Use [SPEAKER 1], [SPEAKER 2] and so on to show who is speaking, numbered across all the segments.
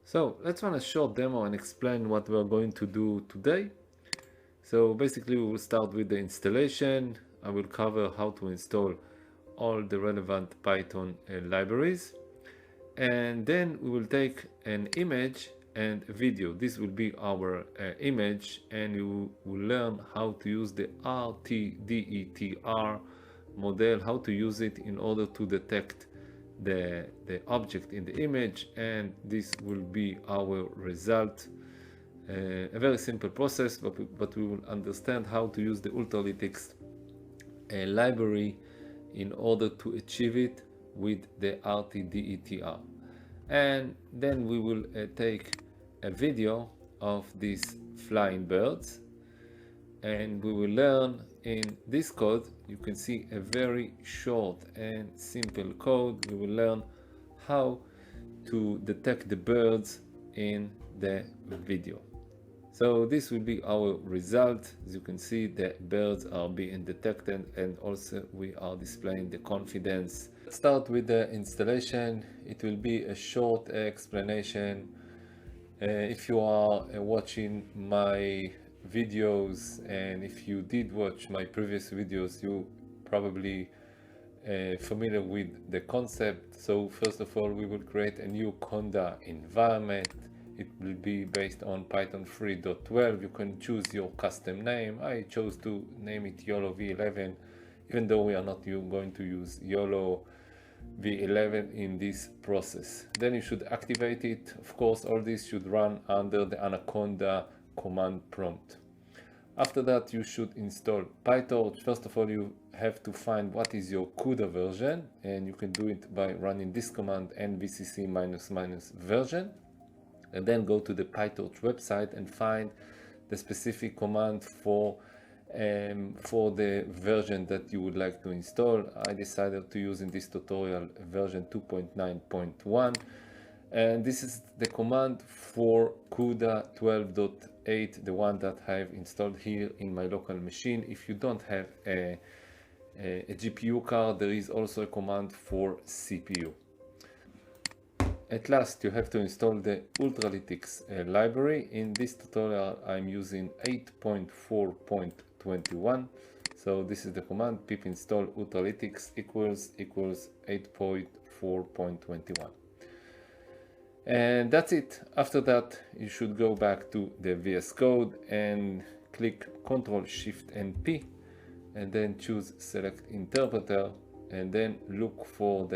[SPEAKER 1] So let's run a short demo and explain what we're going to do today. So basically we will start with the installation. I will cover how to install all the relevant Python libraries, and then we will take an image and a video. This will be our image, and you will learn how to use the RT-DETR model, how to use it in order to detect the object in the image, and this will be our result. A very simple process, but we will understand how to use the Ultralytics library in order to achieve it with the RTDETR. And then we will take a video of these flying birds, and we will learn in this code. You can see a very short and simple code. We will learn how to detect the birds in the video. So this will be our result. As you can see, the birds are being detected, and also we are displaying the confidence. Let's start with the installation. It will be a short explanation. If you are watching my videos, and if you did watch my previous videos, you probably familiar with the concept. So first of all, we will create a new Conda environment. It will be based on Python 3.12. You can choose your custom name. I chose to name it YOLO V11, even though we are not going to use YOLO V11 in this process. Then you should activate it. Of course, all this should run under the Anaconda command prompt. After that, you should install PyTorch. First of all, you have to find what is your CUDA version, and you can do it by running this command nvcc version, and then go to the PyTorch website and find the specific command for the version that you would like to install. I decided to use in this tutorial version 2.9.1, and this is the command for CUDA 12.8, the one that I have installed here in my local machine. If you don't have a GPU card, there is also a command for CPU. At last, you have to install the Ultralytics library. In this tutorial, I'm using 8.4.21. So this is the command pip install Ultralytics equals 8.4.21. And that's it. After that, you should go back to the VS Code and click Ctrl Shift and P, and then choose Select Interpreter, and then look for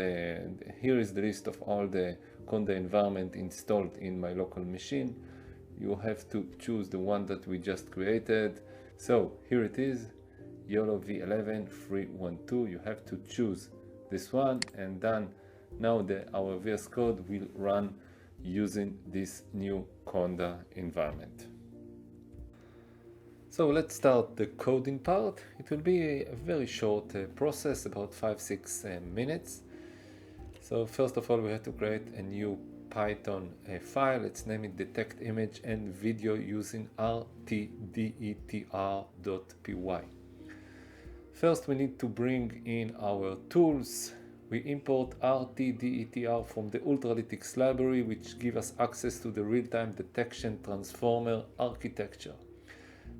[SPEAKER 1] here is the list of all the Conda environment installed in my local machine. You have to choose the one that we just created. So here it is, YOLO V11 312. You have to choose this one, and then now our VS Code will run using this new Conda environment. So let's start the coding part. It will be a very short process, about 5-6 minutes. So first of all, we have to create a new Python file. Let's name it detect image and video using rtdetr.py. First, we need to bring in our tools. We import RT-DETR from the Ultralytics library, which gives us access to the real-time detection transformer architecture.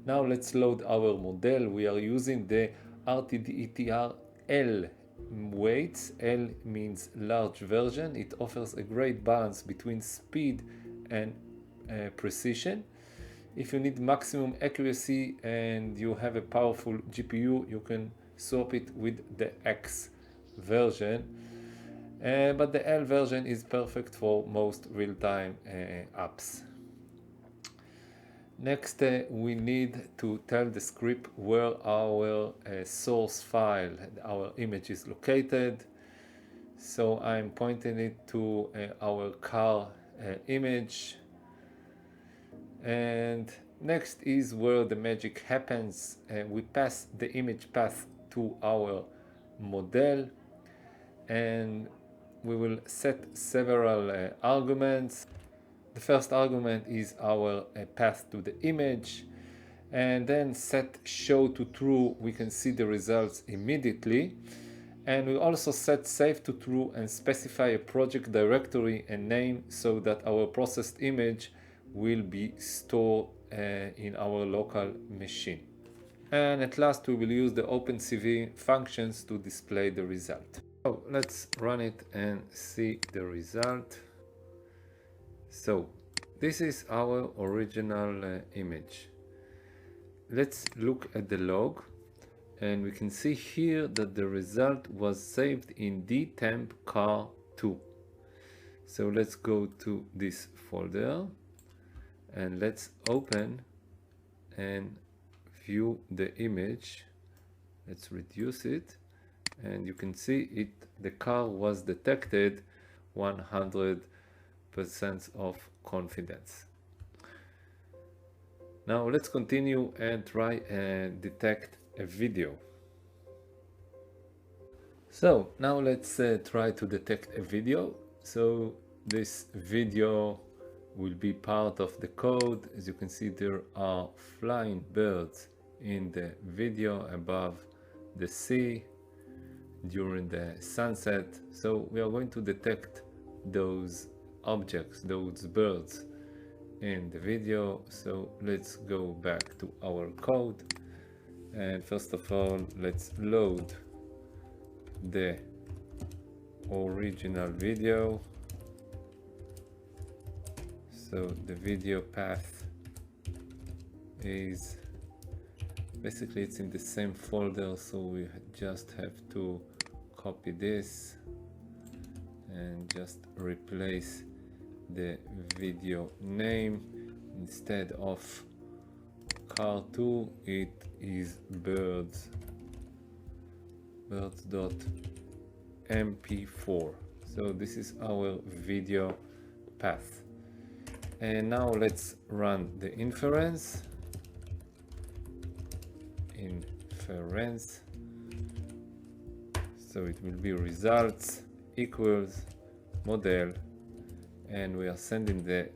[SPEAKER 1] Now let's load our model. We are using the RTDETR-L weights. L means large version. It offers a great balance between speed and precision. If you need maximum accuracy and you have a powerful GPU, you can swap it with the X version. But the L version is perfect for most real-time apps. Next, we need to tell the script where our source file, our image, is located. So I'm pointing it to our car image. And next is where the magic happens. We pass the image path to our model, and we will set several arguments. The first argument is our path to the image, and then set show to true. We can see the results immediately. And we also set save to true and specify a project directory and name so that our processed image will be stored in our local machine. And at last, we will use the OpenCV functions to display the result. So let's run it and see the result. So this is our original image. Let's look at the log, and we can see here that the result was saved in dtemp car2. So let's go to this folder and let's open and view the image. Let's reduce it, and you can see it, the car was detected 100% of confidence. Now let's continue and try and detect a video. So now let's try to detect a video. So this video will be part of the code. As you can see, there are flying birds in the video above the sea during the sunset. So we are going to detect those objects, those birds in the video. So let's go back to our code, and first of all let's load the original video. So the video path is basically, it's in the same folder, so we just have to copy this and just replace the video name. Instead of car2, it is birds.mp4. so this is our video path. And now let's run the inference. So it will be results equals model, and we are sending the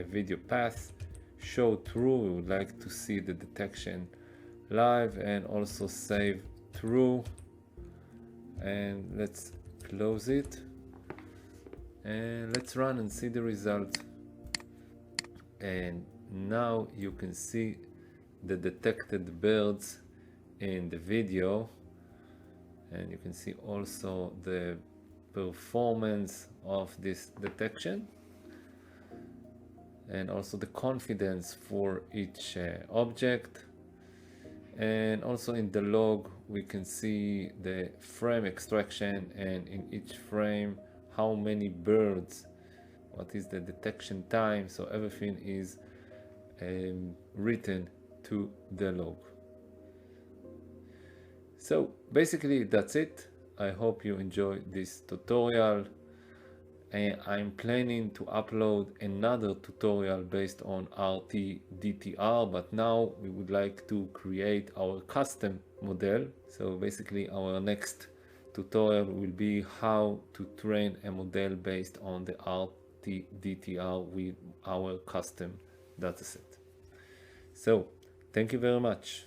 [SPEAKER 1] video path. Show true, we would like to see the detection live, and also save true. And let's close it and let's run and see the result. And now you can see the detected birds in the video, and you can see also the performance of this detection, and also the confidence for each object. And also in the log we can see the frame extraction, and in each frame how many birds, what is the detection time. So everything is written to the log. So basically that's it. I hope you enjoyed this tutorial. I'm planning to upload another tutorial based on RT-DETR, but now we would like to create our custom model. So basically our next tutorial will be how to train a model based on the RT-DETR with our custom dataset. So thank you very much.